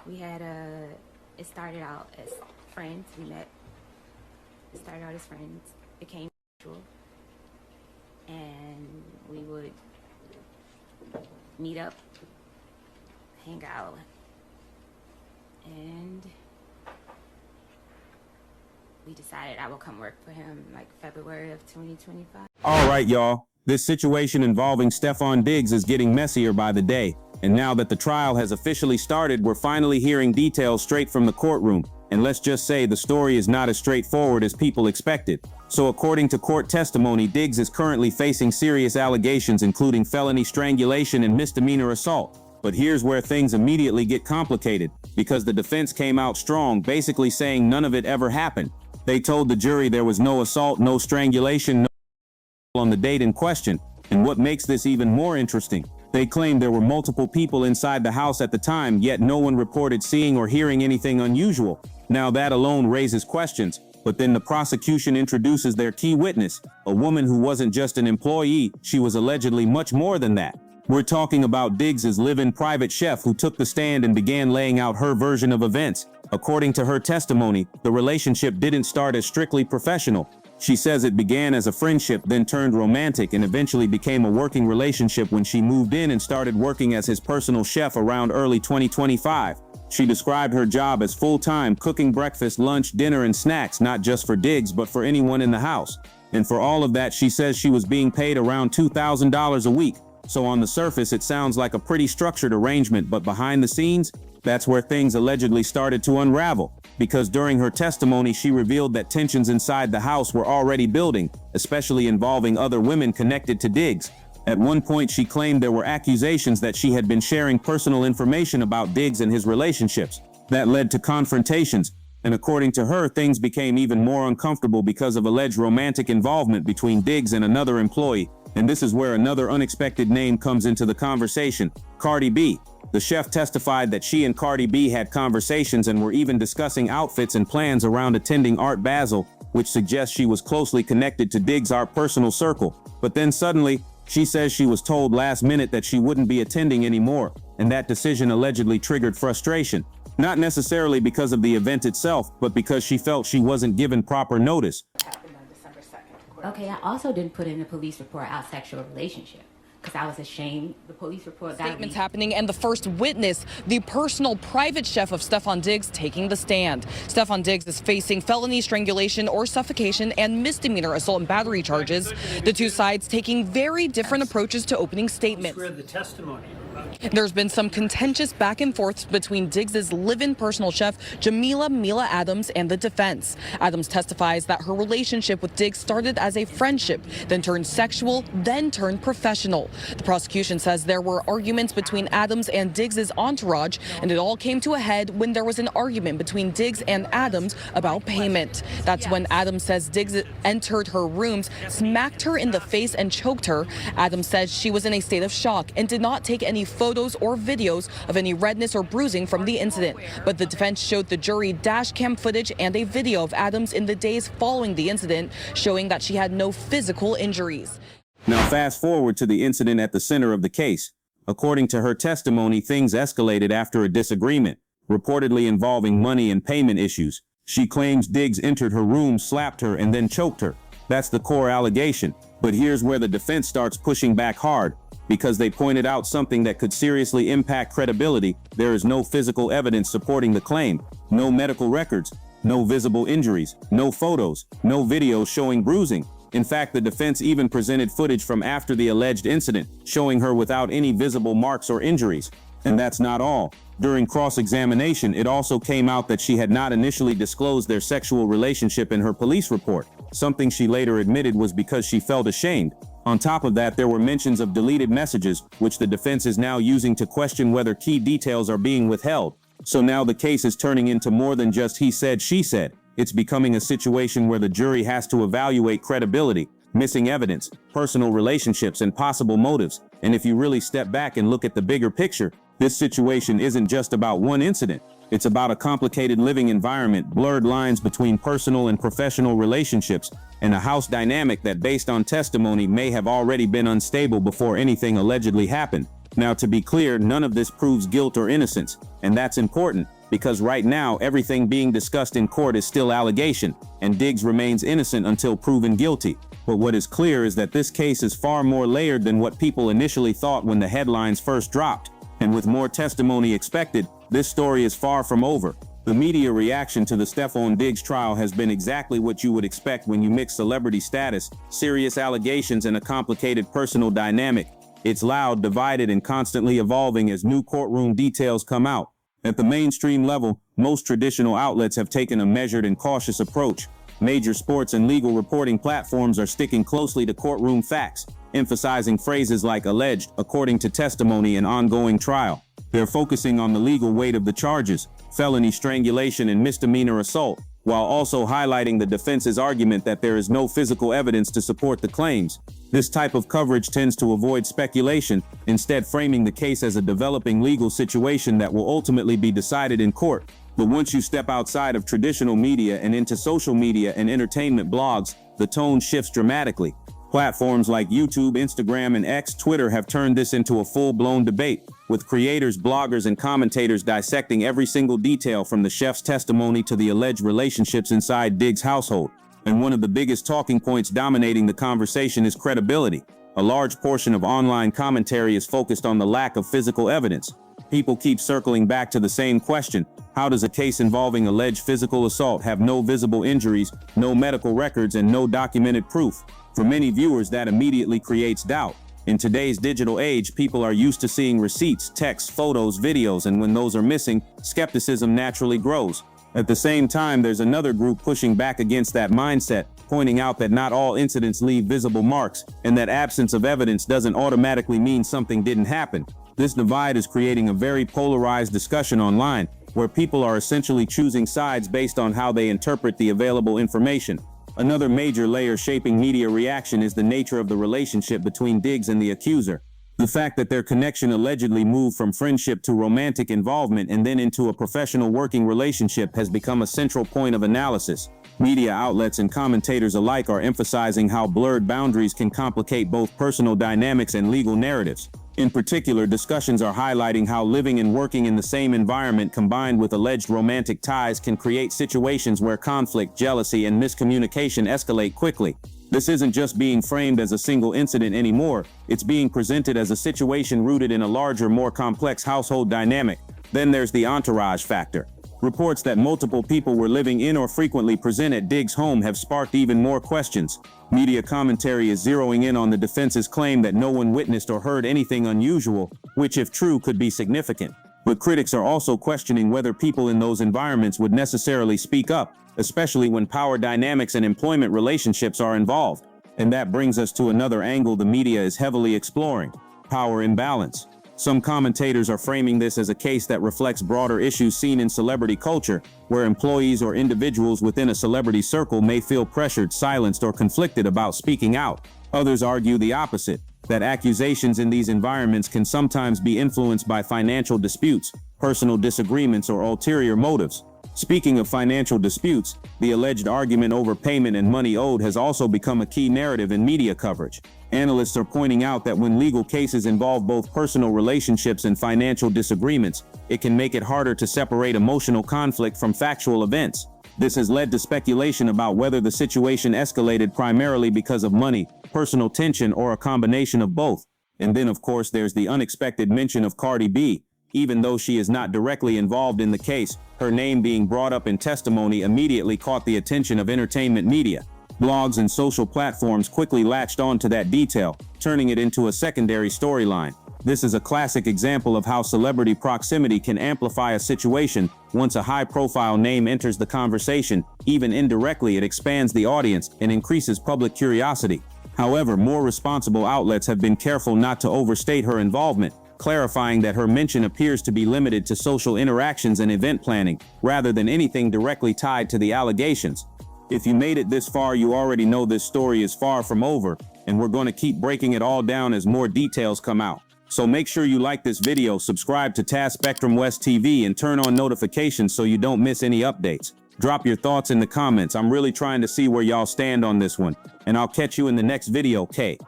We had it started out as friends. We met. It started out as friends, became mutual, and we would meet up, hang out, and we decided I would come work for him like February of 2025. All right, y'all. This situation involving Stefon Diggs is getting messier by the day. And now that the trial has officially started, we're finally hearing details straight from the courtroom. And let's just say the story is not as straightforward as people expected. So according to court testimony, Diggs is currently facing serious allegations, including felony strangulation and misdemeanor assault. But here's where things immediately get complicated, because the defense came out strong, basically saying none of it ever happened. They told the jury there was no assault, no strangulation, no on the date in question. And what makes this even more interesting, they claim there were multiple people inside the house at the time, yet no one reported seeing or hearing anything unusual. Now that alone raises questions, but then the prosecution introduces their key witness, a woman who wasn't just an employee, she was allegedly much more than that. We're talking about Diggs's live-in private chef who took the stand and began laying out her version of events. According to her testimony, the relationship didn't start as strictly professional. She says it began as a friendship, then turned romantic, and eventually became a working relationship when she moved in and started working as his personal chef around early 2025. She described her job as full-time, cooking breakfast, lunch, dinner, and snacks, not just for Diggs, but for anyone in the house. And for all of that, she says she was being paid around $2,000 a week. So on the surface, it sounds like a pretty structured arrangement, but behind the scenes, that's where things allegedly started to unravel. Because during her testimony, she revealed that tensions inside the house were already building, especially involving other women connected to Diggs. At one point, she claimed there were accusations that she had been sharing personal information about Diggs and his relationships. That led to confrontations, and according to her, things became even more uncomfortable because of alleged romantic involvement between Diggs and another employee. And this is where another unexpected name comes into the conversation: Cardi B. The chef testified that she and Cardi B had conversations and were even discussing outfits and plans around attending Art Basel, which suggests she was closely connected to Diggs' Art personal circle. But then suddenly, she says she was told last minute that she wouldn't be attending anymore, and that decision allegedly triggered frustration. Not necessarily because of the event itself, but because she felt she wasn't given proper notice. Okay, I also didn't put in a police report our sexual relationship because I was ashamed. The police report got Statements happening, and the first witness, the personal private chef of Stefon Diggs, taking the stand. Stefon Diggs is facing felony strangulation or suffocation and misdemeanor assault and battery charges. The two sides taking very different approaches to opening statements. The testimony. There's been some contentious back and forth between Diggs's live-in personal chef, Jamila Mila Adams, and the defense. Adams testifies that her relationship with Diggs started as a friendship, then turned sexual, then turned professional. The prosecution says there were arguments between Adams and Diggs's entourage, and it all came to a head when there was an argument between Diggs and Adams about payment. That's when Adams says Diggs entered her rooms, smacked her in the face, and choked her. Adams says she was in a state of shock and did not take any photos or videos of any redness or bruising from the incident. But the defense showed the jury dash cam footage and a video of Adams in the days following the incident, showing that she had no physical injuries. Now fast forward to the incident at the center of the case. According to her testimony, things escalated after a disagreement, reportedly involving money and payment issues. She claims Diggs entered her room, slapped her, and then choked her. That's the core allegation. But here's where the defense starts pushing back hard, because they pointed out something that could seriously impact credibility. There is no physical evidence supporting the claim, no medical records, no visible injuries, no photos, no videos showing bruising. In fact, the defense even presented footage from after the alleged incident, showing her without any visible marks or injuries. And that's not all. During cross-examination, it also came out that she had not initially disclosed their sexual relationship in her police report, something she later admitted was because she felt ashamed. On top of that, there were mentions of deleted messages, which the defense is now using to question whether key details are being withheld. So now the case is turning into more than just he said, she said. It's becoming a situation where the jury has to evaluate credibility, missing evidence, personal relationships, and possible motives. And if you really step back and look at the bigger picture, this situation isn't just about one incident. It's about a complicated living environment, blurred lines between personal and professional relationships, and a house dynamic that, based on testimony, may have already been unstable before anything allegedly happened. Now, to be clear, none of this proves guilt or innocence, and that's important, because right now everything being discussed in court is still allegation, and Diggs remains innocent until proven guilty. But what is clear is that this case is far more layered than what people initially thought when the headlines first dropped. And with more testimony expected, this story is far from over. The media reaction to the Stefon Diggs trial has been exactly what you would expect when you mix celebrity status, serious allegations, and a complicated personal dynamic. It's loud, divided, and constantly evolving as new courtroom details come out. At the mainstream level, most traditional outlets have taken a measured and cautious approach. Major sports and legal reporting platforms are sticking closely to courtroom facts, emphasizing phrases like alleged, according to testimony, and ongoing trial. They're focusing on the legal weight of the charges, felony strangulation and misdemeanor assault, while also highlighting the defense's argument that there is no physical evidence to support the claims. This type of coverage tends to avoid speculation, instead framing the case as a developing legal situation that will ultimately be decided in court. But once you step outside of traditional media and into social media and entertainment blogs, the tone shifts dramatically. Platforms like YouTube, Instagram, and Twitter have turned this into a full-blown debate, with creators, bloggers, and commentators dissecting every single detail from the chef's testimony to the alleged relationships inside Diggs' household. And one of the biggest talking points dominating the conversation is credibility. A large portion of online commentary is focused on the lack of physical evidence. People keep circling back to the same question: how does a case involving alleged physical assault have no visible injuries, no medical records, and no documented proof? For many viewers, that immediately creates doubt. In today's digital age, people are used to seeing receipts, texts, photos, videos, and when those are missing, skepticism naturally grows. At the same time, there's another group pushing back against that mindset, pointing out that not all incidents leave visible marks, and that absence of evidence doesn't automatically mean something didn't happen. This divide is creating a very polarized discussion online, where people are essentially choosing sides based on how they interpret the available information. Another major layer shaping media reaction is the nature of the relationship between Diggs and the accuser. The fact that their connection allegedly moved from friendship to romantic involvement and then into a professional working relationship has become a central point of analysis. Media outlets and commentators alike are emphasizing how blurred boundaries can complicate both personal dynamics and legal narratives. In particular, discussions are highlighting how living and working in the same environment combined with alleged romantic ties can create situations where conflict, jealousy, and miscommunication escalate quickly. This isn't just being framed as a single incident anymore, it's being presented as a situation rooted in a larger, more complex household dynamic. Then there's the entourage factor. Reports that multiple people were living in or frequently present at Diggs' home have sparked even more questions. Media commentary is zeroing in on the defense's claim that no one witnessed or heard anything unusual, which, if true, could be significant. But critics are also questioning whether people in those environments would necessarily speak up, especially when power dynamics and employment relationships are involved. And that brings us to another angle the media is heavily exploring: power imbalance. Some commentators are framing this as a case that reflects broader issues seen in celebrity culture, where employees or individuals within a celebrity circle may feel pressured, silenced, or conflicted about speaking out. Others argue the opposite, that accusations in these environments can sometimes be influenced by financial disputes, personal disagreements, or ulterior motives. Speaking of financial disputes, the alleged argument over payment and money owed has also become a key narrative in media coverage. Analysts are pointing out that when legal cases involve both personal relationships and financial disagreements, it can make it harder to separate emotional conflict from factual events. This has led to speculation about whether the situation escalated primarily because of money, personal tension, or a combination of both. And then, of course, there's the unexpected mention of Cardi B. Even though she is not directly involved in the case, her name being brought up in testimony immediately caught the attention of entertainment media. Blogs and social platforms quickly latched on to that detail, turning it into a secondary storyline. This is a classic example of how celebrity proximity can amplify a situation. Once a high-profile name enters the conversation, even indirectly, it expands the audience and increases public curiosity. However, more responsible outlets have been careful not to overstate her involvement, clarifying that her mention appears to be limited to social interactions and event planning, rather than anything directly tied to the allegations. If you made it this far, you already know this story is far from over, and we're going to keep breaking it all down as more details come out. So make sure you like this video, subscribe to TAS Spectrum West TV, and turn on notifications so you don't miss any updates. Drop your thoughts in the comments. I'm really trying to see where y'all stand on this one, and I'll catch you in the next video. K.